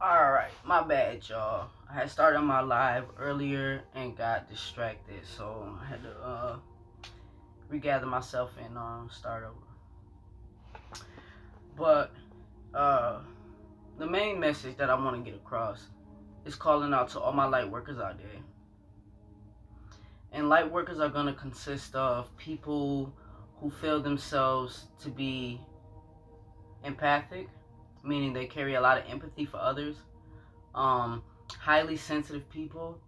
Alright, my bad, y'all. I had started my live earlier and got distracted, so I had to regather myself and start over. But the main message that I want to get across is calling out to all my light workers out there. And light workers are going to consist of people who feel themselves to be empathic, meaning they carry a lot of empathy for others. Highly sensitive people.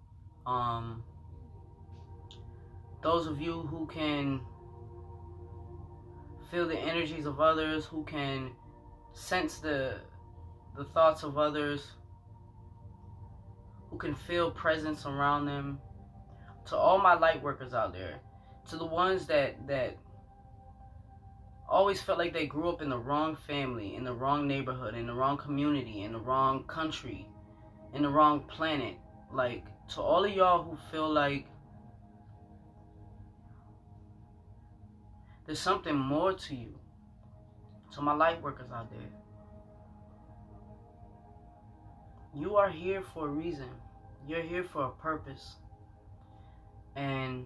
Those of you who can feel the energies of others, who can sense the thoughts of others, who can feel presence around them. To all my light workers out there, to the ones that always felt like they grew up in the wrong family, in the wrong neighborhood, in the wrong community, in the wrong country, in the wrong planet. Like, to all of y'all who feel like there's something more to you, to my light workers out there, you are here for a reason. You're here for a purpose. And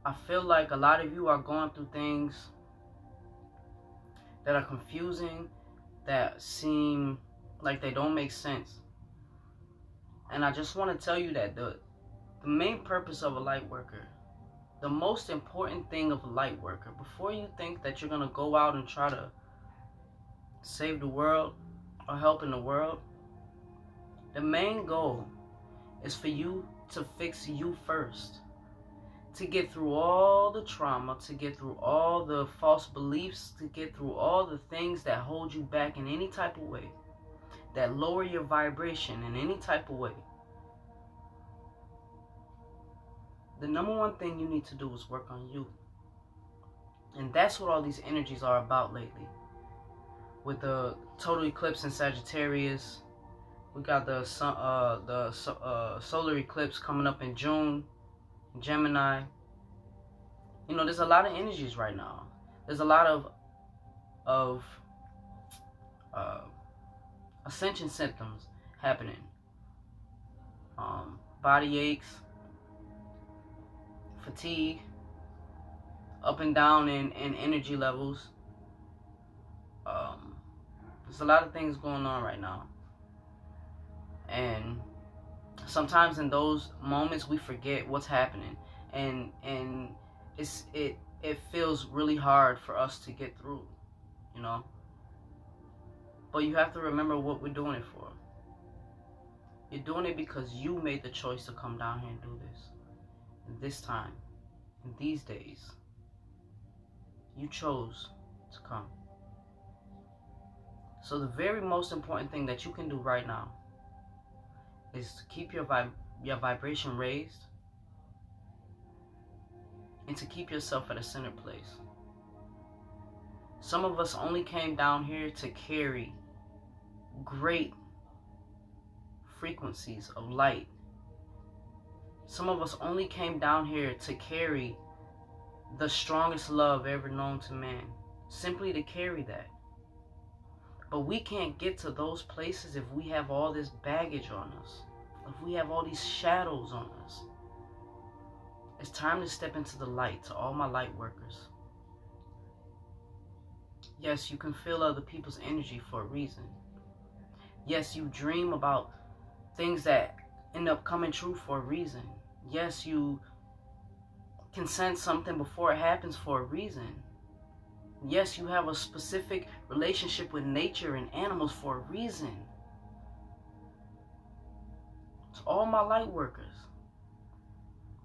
I feel like a lot of you are going through things that are confusing, that seem like they don't make sense. And I just want to tell you that the main purpose of a light worker, the most important thing of a light worker, before you think that you're going to go out and try to save the world or help in the world, the main goal is for you to fix you first. To get through all the trauma, to get through all the false beliefs, to get through all the things that hold you back in any type of way, that lower your vibration in any type of way. The number one thing you need to do is work on you. And that's what all these energies are about lately. With the total eclipse in Sagittarius, we got the solar eclipse coming up in June, Gemini. You know, there's a lot of energies right now. There's a lot of ascension symptoms happening. Body aches, fatigue, up and down in energy levels. There's a lot of things going on right now. And sometimes in those moments we forget what's happening, and it feels really hard for us to get through, you know. But you have to remember what we're doing it for. You're doing it because you made the choice to come down here and do this time, in these days. You chose to come. So the very most important thing that you can do right now is to keep your vibration raised, and to keep yourself at a centered place. Some of us only came down here to carry great frequencies of light. Some of us only came down here to carry the strongest love ever known to man, simply to carry that. But we can't get to those places if we have all this baggage on us, if we have all these shadows on us. It's time to step into the light, to all my light workers. Yes, you can feel other people's energy for a reason. Yes, you dream about things that end up coming true for a reason. Yes, you can sense something before it happens for a reason. Yes, you have a specific relationship with nature and animals for a reason. To all my light workers,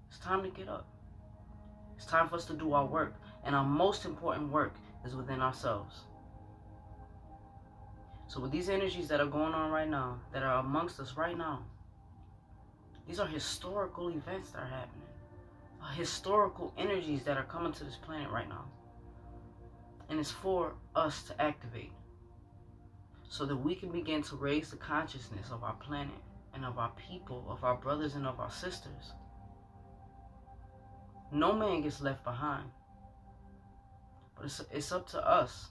it's time to get up. It's time for us to do our work. And our most important work is within ourselves. So with these energies that are going on right now, that are amongst us right now, these are historical events that are happening. Historical energies that are coming to this planet right now. And it's for us to activate, so that we can begin to raise the consciousness of our planet and of our people, of our brothers and of our sisters. No man gets left behind. But it's up to us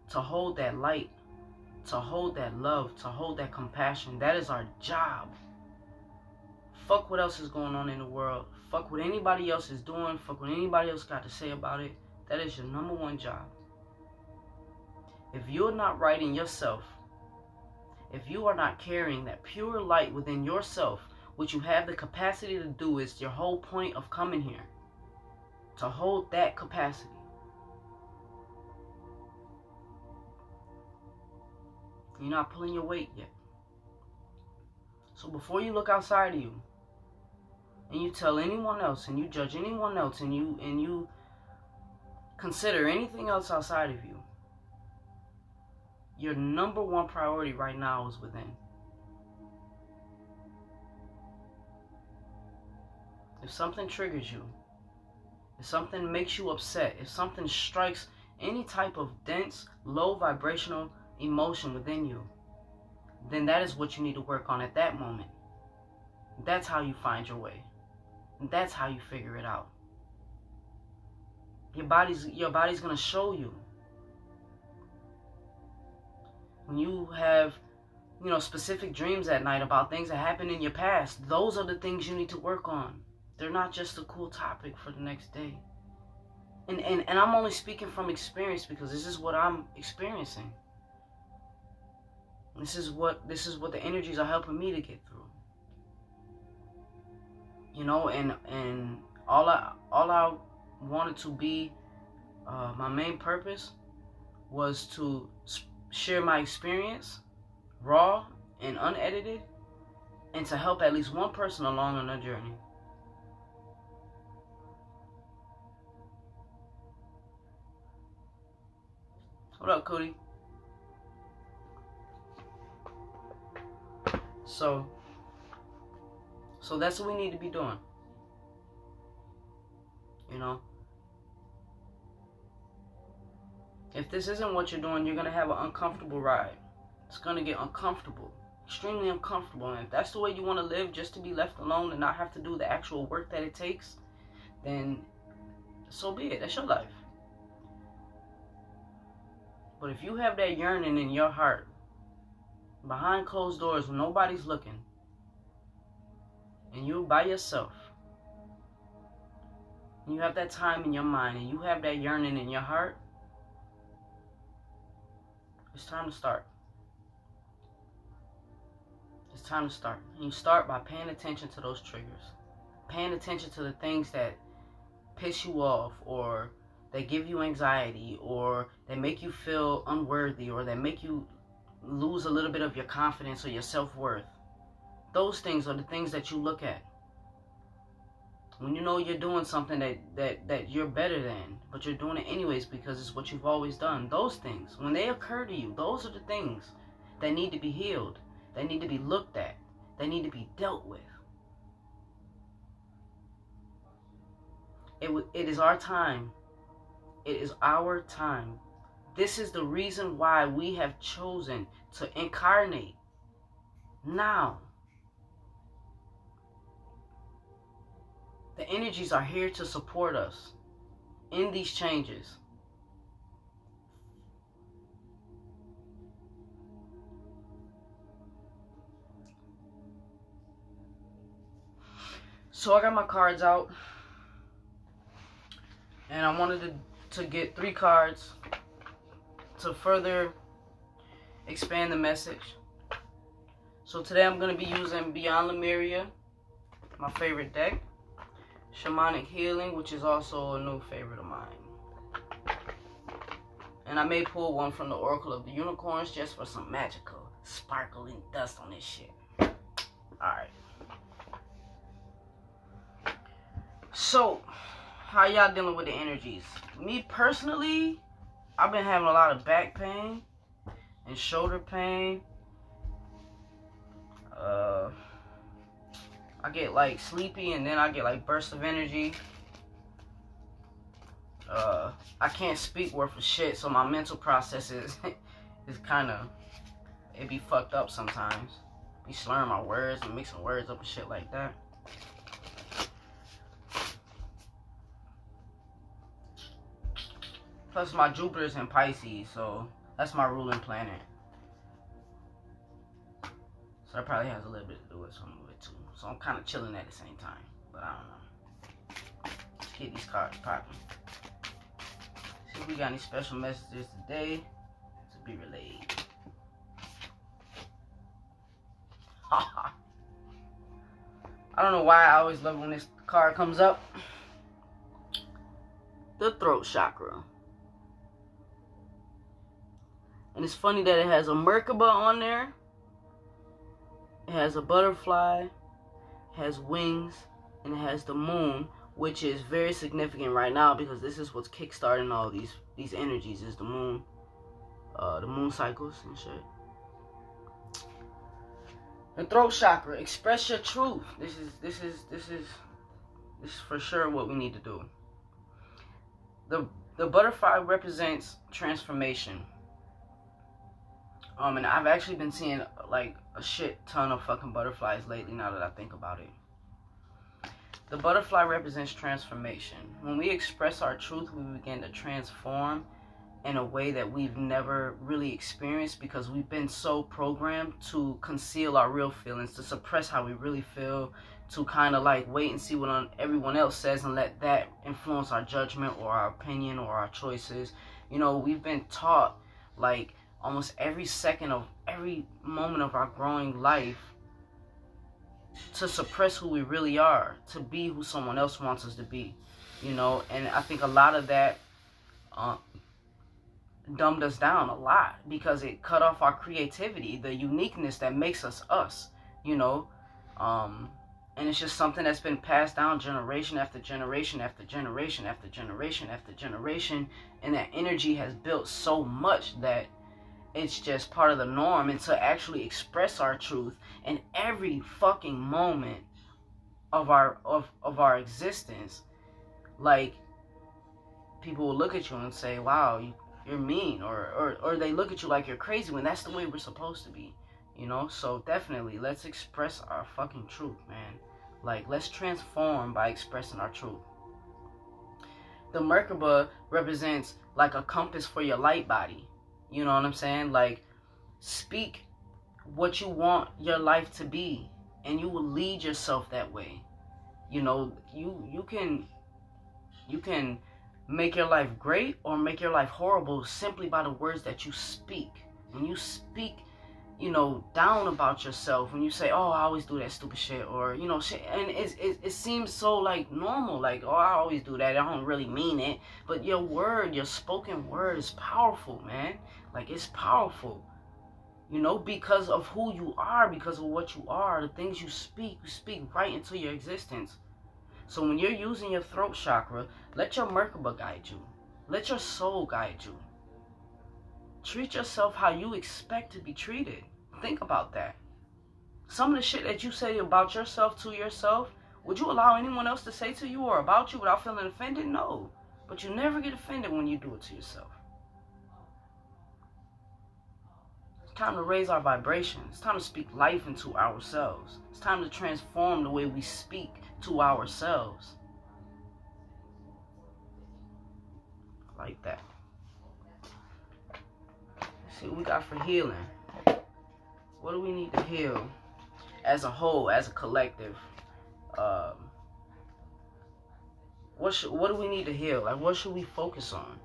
to hold that light to hold that love, to hold that compassion. That is our job. Fuck what else is going on in the world. Fuck what anybody else is doing. Fuck what anybody else got to say about it. That is your number one job. If you're not right in yourself, if you are not carrying that pure light within yourself, what you have the capacity to do is your whole point of coming here. To hold that capacity. You're not pulling your weight yet. So before you look outside of you, and you tell anyone else, and you judge anyone else, and you consider anything else outside of you, your number one priority right now is within. If something triggers you, if something makes you upset, if something strikes any type of dense, low vibrational emotion within you, then that is what you need to work on at that moment. That's how you find your way. That's how you figure it out. Your body's gonna show you. When you have, specific dreams at night about things that happened in your past, those are the things you need to work on. They're not just a cool topic for the next day. And I'm only speaking from experience because this is what I'm experiencing. This is what the energies are helping me to get through. And all I wanted to be, my main purpose was to share my experience, raw and unedited, and to help at least one person along on their journey. What up, Cody? So that's what we need to be doing. If this isn't what you're doing, you're going to have an uncomfortable ride. It's going to get uncomfortable. Extremely uncomfortable. And if that's the way you want to live, just to be left alone and not have to do the actual work that it takes, then so be it. That's your life. But if you have that yearning in your heart, behind closed doors when nobody's looking, and you're by yourself, and you have that time in your mind, and you have that yearning in your heart, it's time to start. It's time to start. And you start by paying attention to those triggers. Paying attention to the things that piss you off, or that give you anxiety, or that make you feel unworthy, or that make you lose a little bit of your confidence or your self-worth. Those things are the things that you look at. When you know you're doing something that you're better than, but you're doing it anyways because it's what you've always done. Those things, when they occur to you, those are the things that need to be healed, that need to be looked at, that need to be dealt with. It is our time. It is our time. This is the reason why we have chosen to incarnate now. The energies are here to support us in these changes. So I got my cards out, and I wanted to get 3 cards to further expand the message. So today I'm going to be using Beyond Lemuria, my favorite deck. Shamanic Healing, which is also a new favorite of mine. And I may pull one from the Oracle of the Unicorns just for some magical sparkling dust on this shit. Alright. So, how y'all dealing with the energies? Me personally, I've been having a lot of back pain and shoulder pain. I get like sleepy, and then I get like bursts of energy. I can't speak worth of shit, so my mental process is kind of, it be fucked up sometimes. Be slurring my words and mixing words up and shit like that. Plus my Jupiter's in Pisces, so that's my ruling planet. So that probably has a little bit to do with some of it too. So I'm kind of chilling at the same time. But I don't know. Let's get these cards popping. See if we got any special messages today to be relayed. I don't know why I always love when this card comes up. The throat chakra. And it's funny that it has a Merkaba on there. It has a butterfly, it has wings, and it has the moon, which is very significant right now because this is what's kickstarting all these energies, is the moon cycles and shit. The throat chakra, express your truth. This is for sure what we need to do. The butterfly represents transformation. And I've actually been seeing like a shit ton of fucking butterflies lately now that I think about it. The butterfly represents transformation. When we express our truth, we begin to transform in a way that we've never really experienced because we've been so programmed to conceal our real feelings, to suppress how we really feel, to kind of like wait and see what everyone else says and let that influence our judgment or our opinion or our choices. You know, we've been taught like almost every second of every moment of our growing life to suppress who we really are, to be who someone else wants us to be, you know. And I think a lot of that dumbed us down a lot because it cut off our creativity, the uniqueness that makes us us, you know. And it's just something that's been passed down generation after generation after generation after generation after generation, and that energy has built so much that it's just part of the norm. And to actually express our truth in every fucking moment of our existence, like, people will look at you and say, wow, you're mean, or they look at you like you're crazy, when that's the way we're supposed to be, you know. So definitely let's express our fucking truth, man. Like, let's transform by expressing our truth. The Merkaba represents like a compass for your light body. You know what I'm saying? Like, speak what you want your life to be, and you will lead yourself that way. You know, you can make your life great or make your life horrible simply by the words that you speak. When you speak, you know, down about yourself, when you say, oh, I always do that stupid shit, or, you know, shit, and it seems so like normal, like, oh, I always do that, I don't really mean it. But your word, your spoken word is powerful, man. Like, it's powerful, you know, because of who you are, because of what you are, the things you speak right into your existence. So when you're using your throat chakra, let your Merkaba guide you. Let your soul guide you. Treat yourself how you expect to be treated. Think about that. Some of the shit that you say about yourself to yourself, would you allow anyone else to say to you or about you without feeling offended? No. But you never get offended when you do it to yourself. It's time to raise our vibration. It's time to speak life into ourselves. It's time to transform the way we speak to ourselves. Like that. Let's see what we got for healing. What do we need to heal as a whole, as a collective? What do we need to heal? Like, what should we focus on?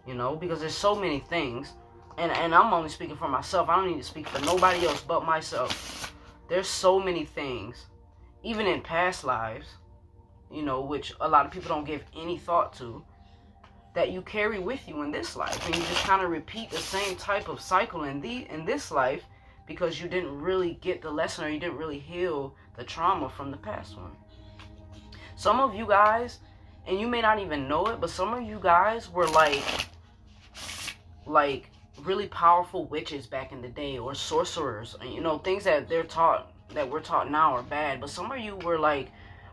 You know, because there's so many things. And I'm only speaking for myself. I don't need to speak for nobody else but myself. There's so many things, even in past lives, you know, which a lot of people don't give any thought to, that you carry with you in this life. And you just kind of repeat the same type of cycle in this life because you didn't really get the lesson, or you didn't really heal the trauma from the past one. Some of you guys, and you may not even know it, but some of you guys were like really powerful witches back in the day, or sorcerers. You know, things that we're taught now are bad, but some of you were like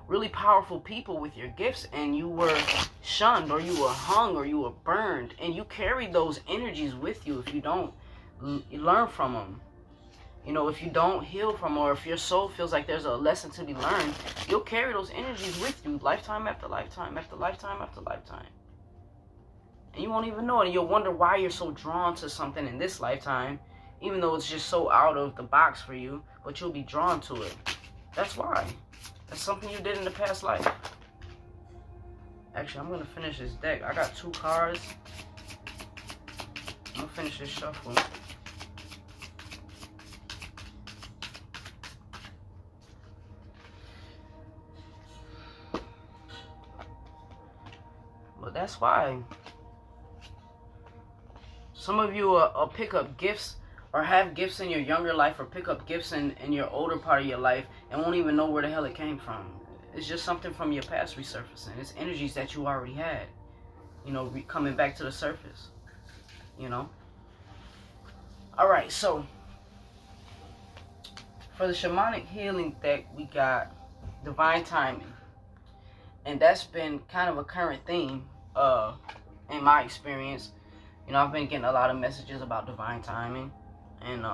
really powerful people with your gifts, and you were shunned, or you were hung, or you were burned, and you carried those energies with you if you don't learn from them. You know, if you don't heal from, or if your soul feels like there's a lesson to be learned, you'll carry those energies with you lifetime after lifetime after lifetime after lifetime. And you won't even know it, and you'll wonder why you're so drawn to something in this lifetime, even though it's just so out of the box for you, but you'll be drawn to it. That's why. That's something you did in the past life. Actually, I'm going to finish this deck. I got 2 cards. I'm going to finish this shuffle. But that's why. Some of you will pick up gifts or have gifts in your younger life, or pick up gifts in your older part of your life and won't even know where the hell it came from. It's just something from your past resurfacing. It's energies that you already had, you know, coming back to the surface, you know. Alright, so for the shamanic healing deck, we got divine timing. And that's been kind of a current theme in my experience. You know, I've been getting a lot of messages about divine timing. And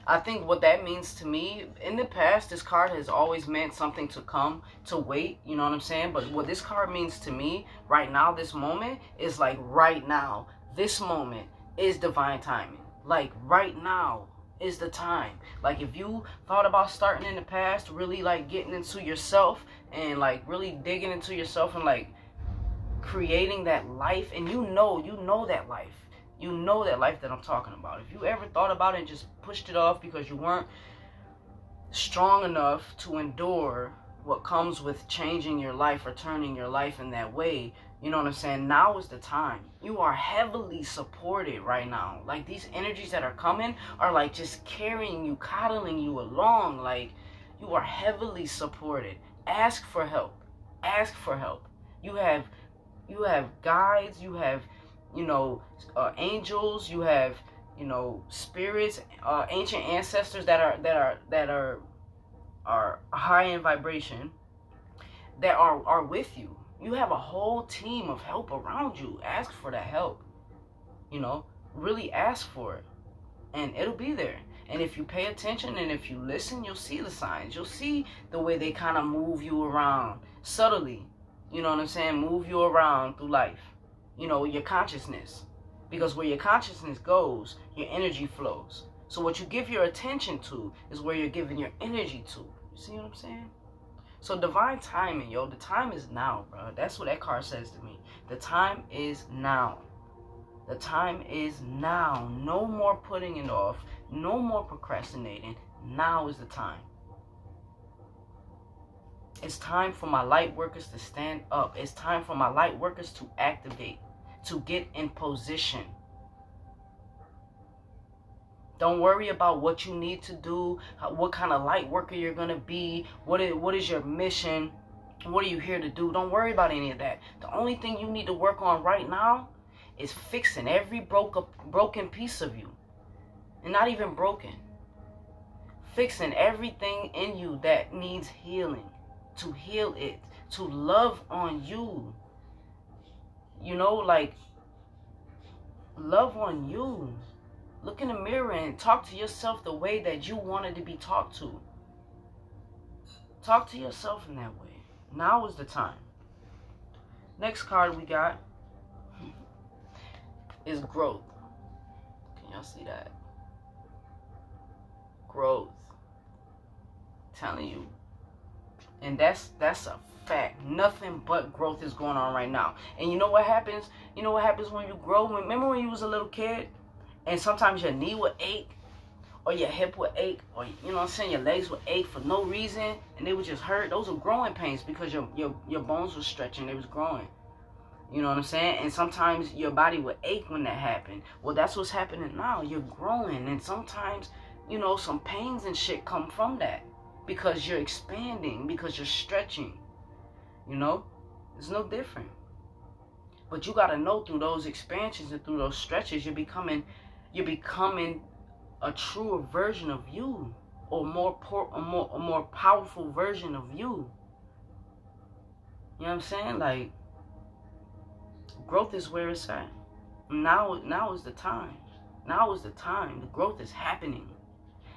I think what that means to me, in the past, this card has always meant something to come, to wait, you know what I'm saying? But what this card means to me right now, this moment, is like right now, this moment is divine timing. Like right now is the time. Like if you thought about starting in the past, really like getting into yourself and like really digging into yourself and like creating that life, and you know that life. You know that life that I'm talking about. If you ever thought about it and just pushed it off because you weren't strong enough to endure what comes with changing your life or turning your life in that way, you know what I'm saying? Now is the time. You are heavily supported right now. Like these energies that are coming are like just carrying you, coddling you along. Like you are heavily supported. Ask for help. Ask for help. You have guides, you have, you know, angels, you have, you know, spirits, ancient ancestors that are high in vibration, that are with you. You have a whole team of help around you. Ask for that help. You know, really ask for it, and it'll be there. And if you pay attention and if you listen, you'll see the signs. You'll see the way they kind of move you around subtly. You know what I'm saying? Move you around through life. You know, your consciousness. Because where your consciousness goes, your energy flows. So what you give your attention to is where you're giving your energy to. You see what I'm saying? So divine timing, yo. The time is now, bro. That's what that card says to me. The time is now. The time is now. No more putting it off. No more procrastinating. Now is the time. It's time for my light workers to stand up. It's time for my light workers to activate, to get in position. Don't worry about what you need to do, what kind of light worker you're going to be, what is your mission, what are you here to do. Don't worry about any of that. The only thing you need to work on right now is fixing every broken piece of you. And not even broken. Fixing everything in you that needs healing. To heal it, to love on you, you know, like love on you. Look in the mirror and talk to yourself the way that you wanted to be talked to. Talk to yourself in that way. Now is the time. Next card we got is growth. Can y'all see that? Growth. Telling you. And that's a fact. Nothing but growth is going on right now. And you know what happens? You know what happens when you grow? Remember when you was a little kid and sometimes your knee would ache or your hip would ache, or you know what I'm saying, your legs would ache for no reason and they would just hurt? Those are growing pains because your bones were stretching. They was growing. You know what I'm saying? And sometimes your body would ache when that happened. Well, that's what's happening now. You're growing, and sometimes, you know, some pains and shit come from that. Because you're expanding, because you're stretching, you know, it's no different. But you got to know through those expansions and through those stretches, you're becoming a truer version of you, or a more powerful version of you. You know what I'm saying? Like, growth is where it's at. Now is the time. Now is the time. The growth is happening.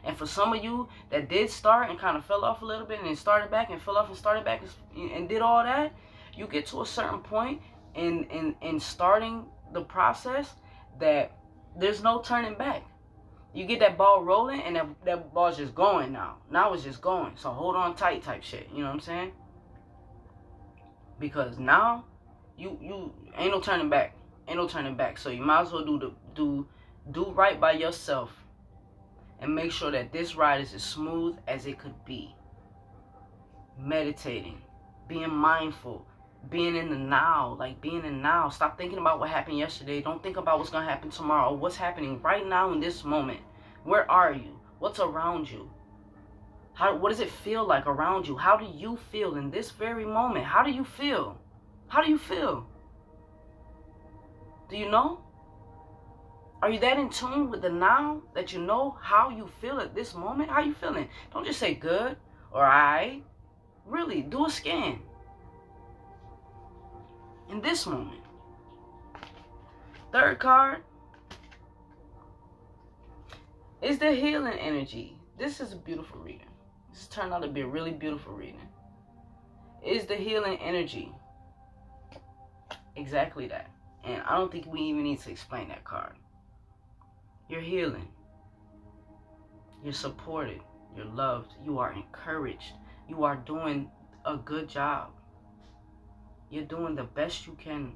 And for some of you that did start and kind of fell off a little bit and then started back and fell off and started back and did all that, you get to a certain point in starting the process that there's no turning back. You get that ball rolling, and that ball's just going now. Now it's just going. So hold on tight type shit. You know what I'm saying? Because now, you ain't no turning back. Ain't no turning back. So you might as well do right by yourself. And make sure that this ride is as smooth as it could be. Meditating. Being mindful. Being in the now. Like, being in now. Stop thinking about what happened yesterday. Don't think about what's going to happen tomorrow. What's happening right now in this moment. Where are you? What's around you? What does it feel like around you? How do you feel in this very moment? How do you feel? How do you feel? Do you know? Are you that in tune with the now that you know how you feel at this moment? How you feeling? Don't just say good or alright. Really, do a scan. In this moment. Third card is the healing energy. This is a beautiful reading. This turned out to be a really beautiful reading. Is the healing energy. Exactly that. And I don't think we even need to explain that card. You're healing. You're supported. You're loved. You are encouraged. You are doing a good job. You're doing the best you can.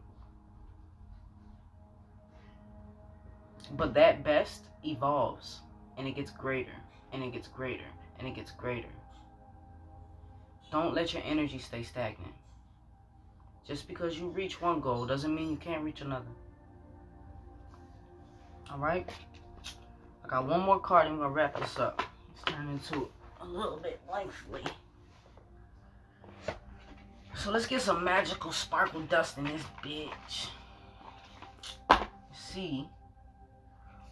But that best evolves. And it gets greater. And it gets greater. And it gets greater. Don't let your energy stay stagnant. Just because you reach one goal doesn't mean you can't reach another. Alright? I got one more card and we're going to wrap this up. It's turning into a little bit lengthy. So let's get some magical sparkle dust in this bitch. See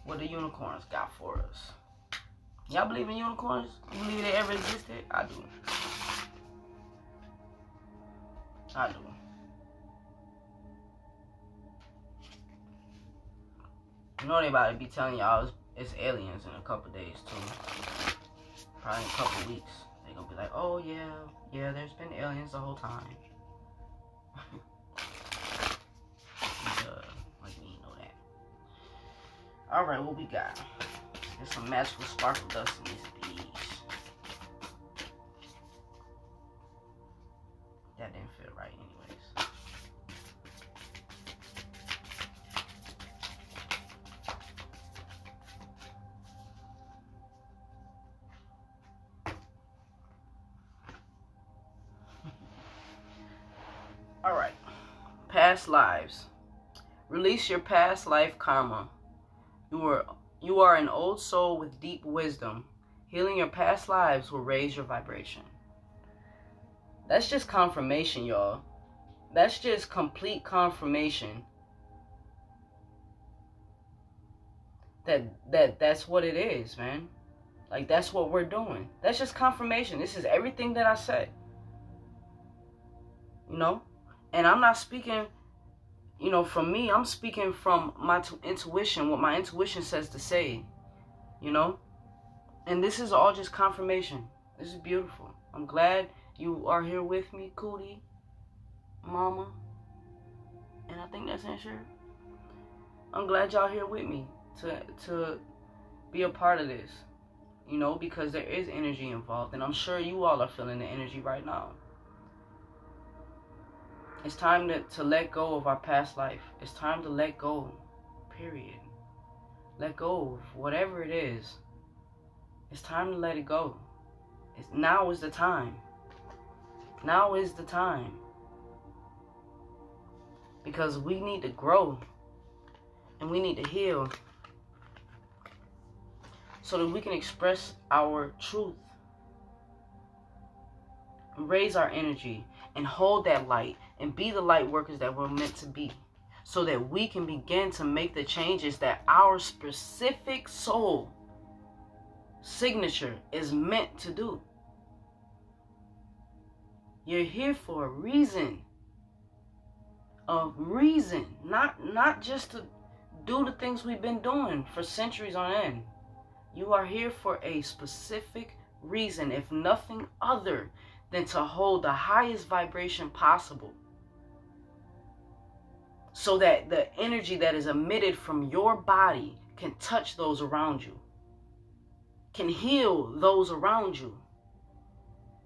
what the unicorns got for us. Y'all believe in unicorns? You believe they ever existed? I do. I do. You know they about to be telling y'all it's aliens in a couple days too. Probably in a couple weeks. They gonna be like, oh yeah, there's been aliens the whole time. Like we know that. Alright, what we got? There's some magical sparkle dust in this piece. That didn't feel right anyways. Alright. Past lives. Release your past life karma. You are an old soul with deep wisdom. Healing your past lives will raise your vibration. That's just confirmation, y'all. That's just complete confirmation that's what it is, man. Like, that's what we're doing. That's just confirmation. This is everything that I said. You know? And I'm not speaking, you know, from me. I'm speaking from my intuition, what my intuition says to say. You know? And this is all just confirmation. This is beautiful. I'm glad you are here with me, Cootie, Mama. And I think that's Insure. I'm glad y'all here with me to be a part of this. You know, because there is energy involved. And I'm sure you all are feeling the energy right now. It's time to let go of our past life. It's time to let go. Period. Let go of whatever it is. It's time to let it go. Now is the time. Now is the time. Because we need to grow. And we need to heal. So that we can express our truth. Raise our energy. And hold that light. And be the light workers that we're meant to be. So that we can begin to make the changes that our specific soul signature is meant to do. You're here for a reason. A reason. Not just to do the things we've been doing for centuries on end. You are here for a specific reason, if nothing other than to hold the highest vibration possible. So that the energy that is emitted from your body can touch those around you, can heal those around you.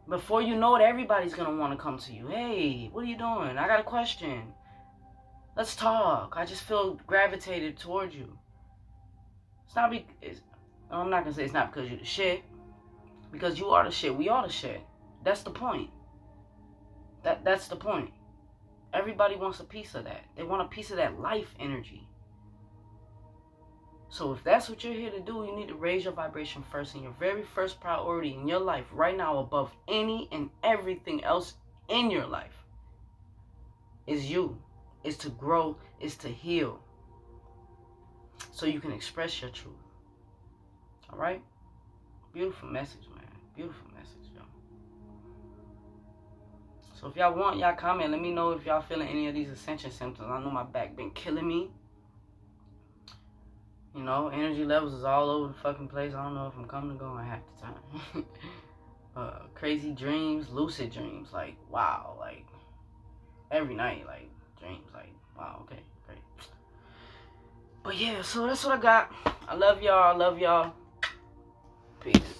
Before you know it, everybody's going to want to come to you. Hey, what are you doing? I got a question. Let's talk. I just feel gravitated towards you. It's not I'm not going to say it's not because you're the shit. Because you are the shit. We are the shit. That's the point. That's the point. Everybody wants a piece of that. They want a piece of that life energy. So if that's what you're here to do, you need to raise your vibration first. And your very first priority in your life right now, above any and everything else in your life, is you. Is to grow. Is to heal. So you can express your truth. Alright? Beautiful message, man. Beautiful message, yo. So if y'all want, y'all comment. Let me know if y'all feeling any of these ascension symptoms. I know my back been killing me. You know, energy levels is all over the fucking place. I don't know if I'm coming or going half the time. Crazy dreams, lucid dreams. Like, wow. Like, every night, like, dreams. Like, wow, okay, great. But yeah, so that's what I got. I love y'all. Peace.